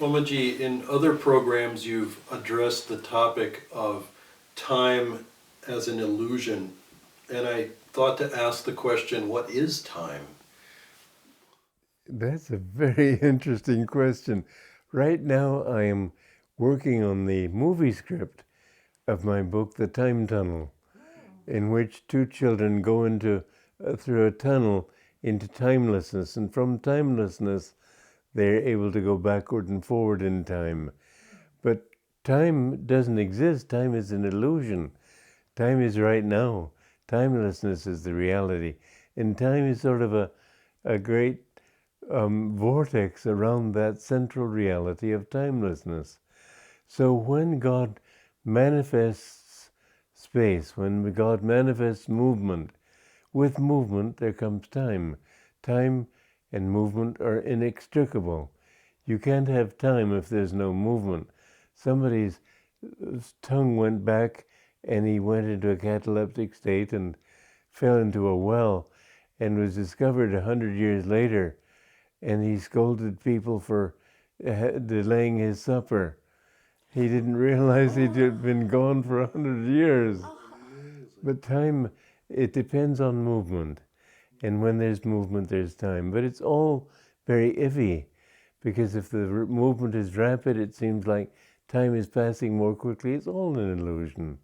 Swamiji, in other programs you've addressed the topic of time as an illusion, and I thought to ask the question, what is time? That's a very interesting question. Right now, I am working on the movie script of my book, The Time Tunnel, in which two children go into through a tunnel into timelessness, and from timelessness, they're able to go backward and forward in time. But time doesn't exist. Time is an illusion. Time is right now. Timelessness is the reality. And time is sort of a great vortex around that central reality of timelessness. So when God manifests space, when God manifests movement, with movement there comes time. Time and movement are inextricable. You can't have time if there's no movement. Somebody's tongue went back and he went into a cataleptic state and fell into a well and was discovered 100 years later, and he scolded people for delaying his supper. He didn't realize he'd been gone for 100 years. But time, it depends on movement. And when there's movement, there's time. But it's all very iffy, because if the movement is rapid, it seems like time is passing more quickly. It's all an illusion.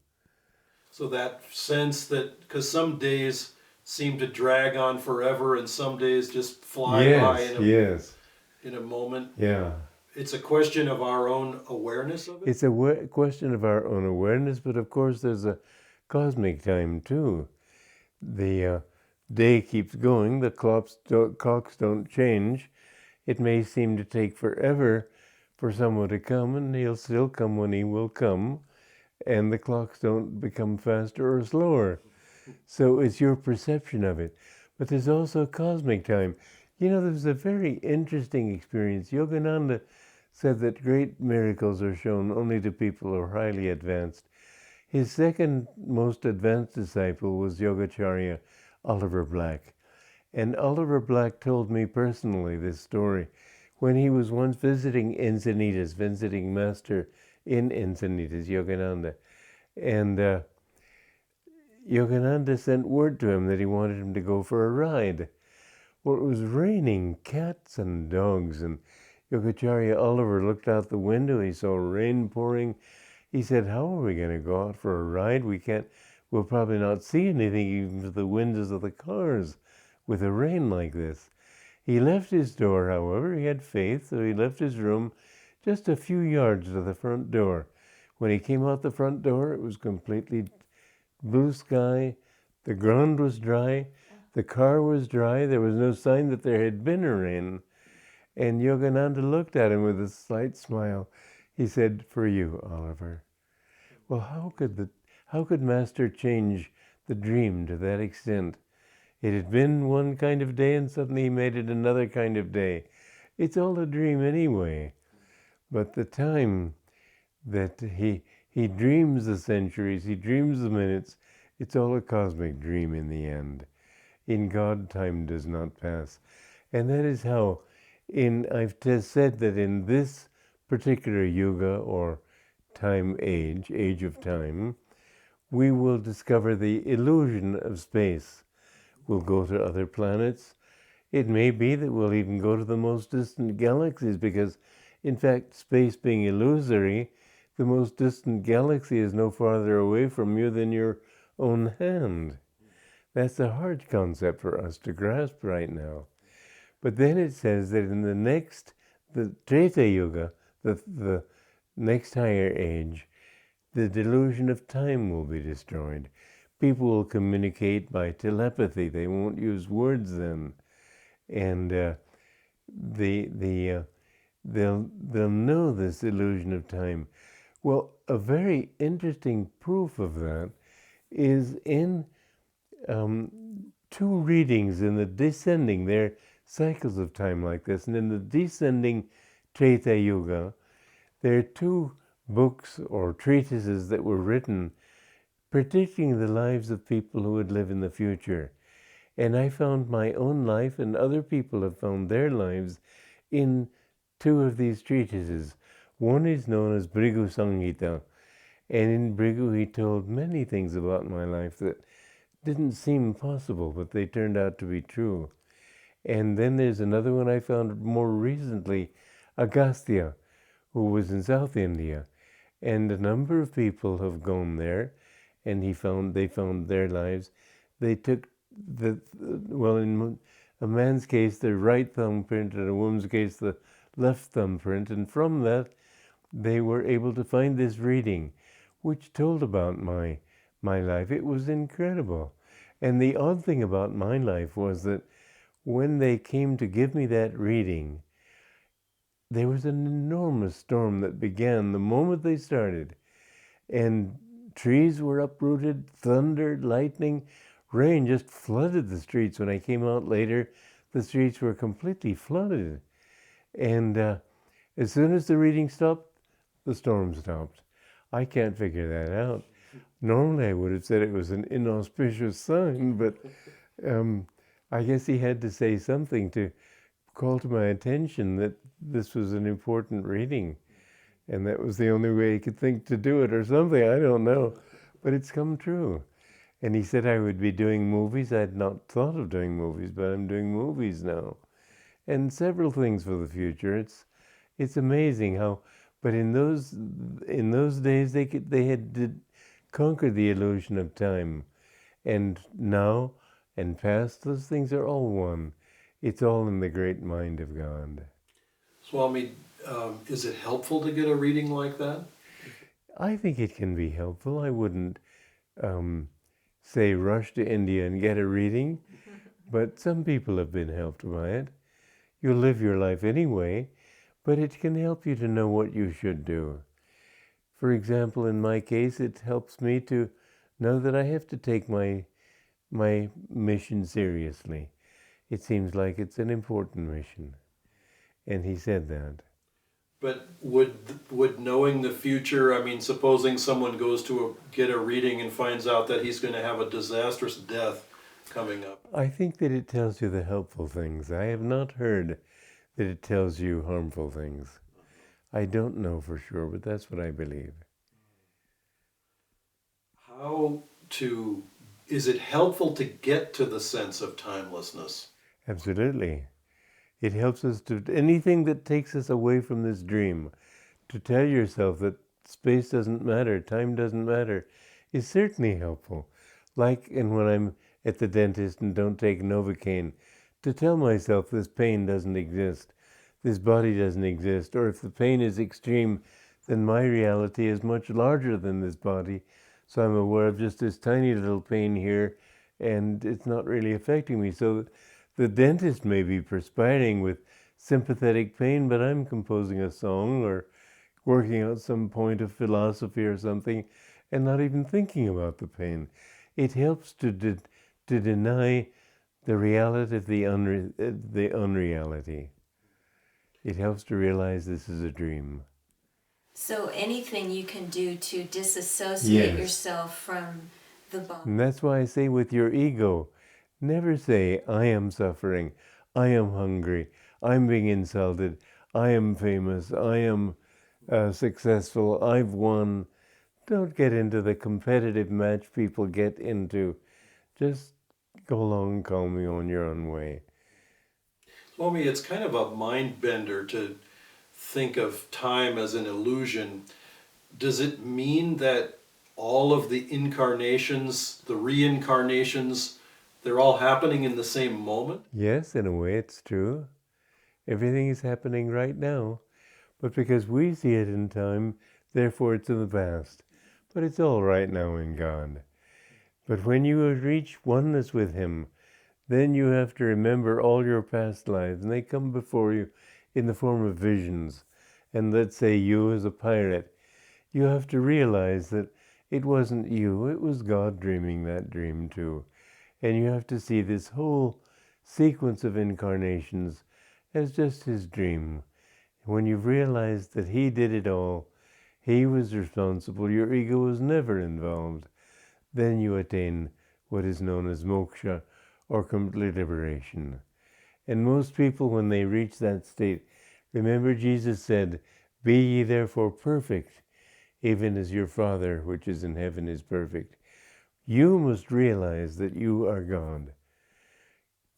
So that sense that, because some days seem to drag on forever and some days just fly by Yes. in a moment. Yeah. It's a question of our own awareness of it? It's a question of our own awareness, but of course there's a cosmic time too. The day keeps going, the clocks don't change. It may seem to take forever for someone to come, and he'll still come when he will come, and the clocks don't become faster or slower. So it's your perception of it. But there's also cosmic time. You know, there's a very interesting experience. Yogananda said that great miracles are shown only to people who are highly advanced. His second most advanced disciple was Yogacharya Oliver Black. And Oliver Black told me personally this story when he was once visiting Encinitas, visiting Master in Encinitas, Yogananda. And Yogananda sent word to him that he wanted him to go for a ride. Well, it was raining cats and dogs, and Yogacharya Oliver looked out the window. He saw rain pouring. He said, "How are we going to go out for a ride? We'll probably not see anything even through the windows of the cars with a rain like this." He left his door, however. He had faith, so he left his room just a few yards to the front door. When he came out the front door, it was completely blue sky. The ground was dry. The car was dry. There was no sign that there had been a rain. And Yogananda looked at him with a slight smile. He said, "For you, Oliver." Well, how could Master change the dream to that extent? It had been one kind of day, and suddenly he made it another kind of day. It's all a dream anyway. But the time that he dreams the centuries, he dreams the minutes, it's all a cosmic dream in the end. In God, time does not pass. And that is how, I've just said that in this particular yuga or time age of time, we will discover the illusion of space. We'll go to other planets. It may be that we'll even go to the most distant galaxies, because, in fact, space being illusory, the most distant galaxy is no farther away from you than your own hand. That's a hard concept for us to grasp right now. But then it says that in the Treta Yuga, the next higher age, the delusion of time will be destroyed. People will communicate by telepathy. They won't use words then, and they'll know this illusion of time. Well, a very interesting proof of that is in two readings in the descending. There are cycles of time like this, and in the descending Treta Yuga, there are two books or treatises that were written predicting the lives of people who would live in the future. And I found my own life, and other people have found their lives in two of these treatises. One is known as Bhrigu Samhita, and in Bhrigu he told many things about my life that didn't seem possible, but they turned out to be true. And then there's another one I found more recently, Agastya, who was in South India. And a number of people have gone there, and they found their lives. They took in a man's case, the right thumbprint, and a woman's case, the left thumbprint. And from that, they were able to find this reading, which told about my life. It was incredible. And the odd thing about my life was that when they came to give me that reading, there was an enormous storm that began the moment they started. And trees were uprooted, thunder, lightning, rain just flooded the streets. When I came out later, the streets were completely flooded. And as soon as the reading stopped, the storm stopped. I can't figure that out. Normally I would have said it was an inauspicious sign, but I guess he had to say something to call to my attention that this was an important reading. And that was the only way he could think to do it or something. I don't know. But it's come true. And he said I would be doing movies. I had not thought of doing movies, but I'm doing movies now. And several things for the future. It's amazing how, but in those days they had conquered the illusion of time. And now and past, those things are all one. It's all in the great mind of God. Swami, is it helpful to get a reading like that? I think it can be helpful. I wouldn't say rush to India and get a reading, but some people have been helped by it. You live your life anyway, but it can help you to know what you should do. For example, in my case, it helps me to know that I have to take my mission seriously. It seems like it's an important mission. And he said that. But would knowing the future, I mean, supposing someone goes to get a reading and finds out that he's going to have a disastrous death coming up? I think that it tells you the helpful things. I have not heard that it tells you harmful things. I don't know for sure, but that's what I believe. Is it helpful to get to the sense of timelessness? Absolutely. It helps us to anything that takes us away from this dream. To tell yourself that space doesn't matter, time doesn't matter, is certainly helpful. Like when I'm at the dentist and don't take Novocaine, to tell myself this pain doesn't exist, this body doesn't exist, or if the pain is extreme, then my reality is much larger than this body. So I'm aware of just this tiny little pain here, and it's not really affecting me. So the dentist may be perspiring with sympathetic pain, but I'm composing a song or working out some point of philosophy or something and not even thinking about the pain. It helps to deny the reality of the unreality. It helps to realize this is a dream. So anything you can do to disassociate Yes. yourself from the body. And that's why I say with your ego, never say, I am suffering, I am hungry, I'm being insulted, I am famous, I am successful, I've won. Don't get into the competitive match people get into. Just go along calmly on your own way. Swami, it's kind of a mind bender to think of time as an illusion. Does it mean that all of the incarnations, the reincarnations, they're all happening in the same moment? Yes, in a way it's true. Everything is happening right now. But because we see it in time, therefore it's in the past. But it's all right now in God. But when you reach oneness with Him, then you have to remember all your past lives, and they come before you in the form of visions. And let's say you as a pirate, you have to realize that it wasn't you, it was God dreaming that dream too. And you have to see this whole sequence of incarnations as just His dream. When you've realized that He did it all, He was responsible, your ego was never involved, then you attain what is known as moksha, or complete liberation. And most people, when they reach that state, Remember, Jesus said, "Be ye therefore perfect, even as your Father which is in heaven is perfect." You must realize that you are God.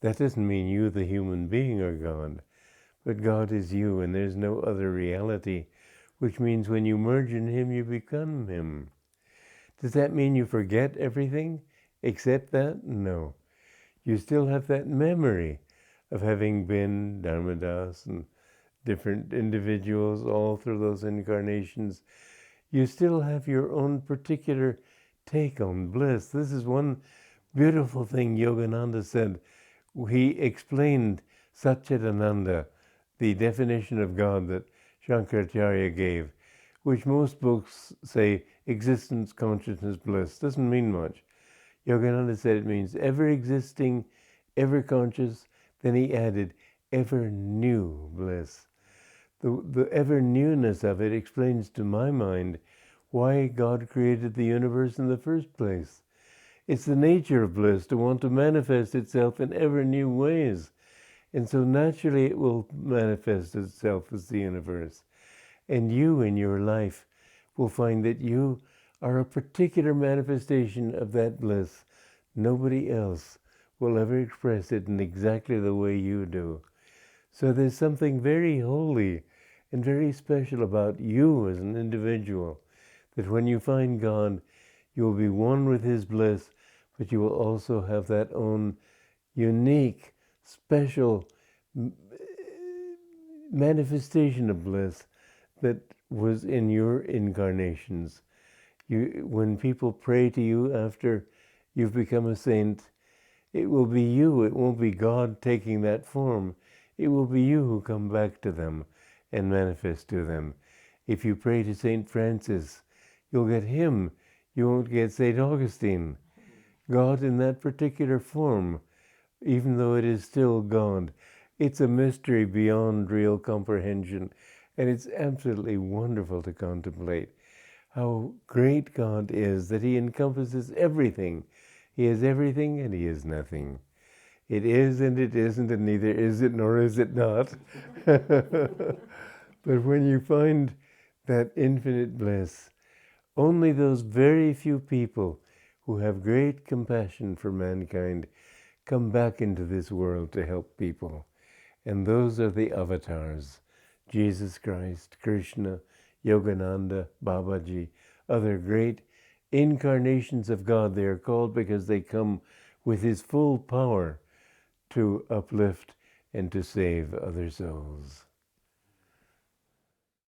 That doesn't mean you, the human being, are God, but God is you, and there's no other reality, which means when you merge in Him, you become Him. Does that mean you forget everything except that? No. You still have that memory of having been Dharmadas and different individuals all through those incarnations. You still have your own particular take on bliss. This is one beautiful thing Yogananda said. He explained Satchidananda, the definition of God that Shankaracharya gave, which most books say existence, consciousness, bliss. Doesn't mean much. Yogananda said it means ever existing, ever conscious. Then he added ever new bliss. The ever newness of it explains to my mind why God created the universe in the first place. It's the nature of bliss to want to manifest itself in ever new ways. And so naturally it will manifest itself as the universe. And you in your life will find that you are a particular manifestation of that bliss. Nobody else will ever express it in exactly the way you do. So there's something very holy and very special about you as an individual, that when you find God, you will be one with His bliss, but you will also have that own unique, special manifestation of bliss that was in your incarnations. When people pray to you after you've become a saint, it will be you. It won't be God taking that form. It will be you who come back to them and manifest to them. If you pray to St. Francis, you'll get him. You won't get St. Augustine. God in that particular form, even though it is still God. It's a mystery beyond real comprehension, and it's absolutely wonderful to contemplate how great God is, that He encompasses everything. He is everything and He is nothing. It is and it isn't, and neither is it nor is it not. But when you find that infinite bliss, only those very few people who have great compassion for mankind come back into this world to help people. And those are the avatars: Jesus Christ, Krishna, Yogananda, Babaji, other great incarnations of God. They are called because they come with His full power to uplift and to save other souls.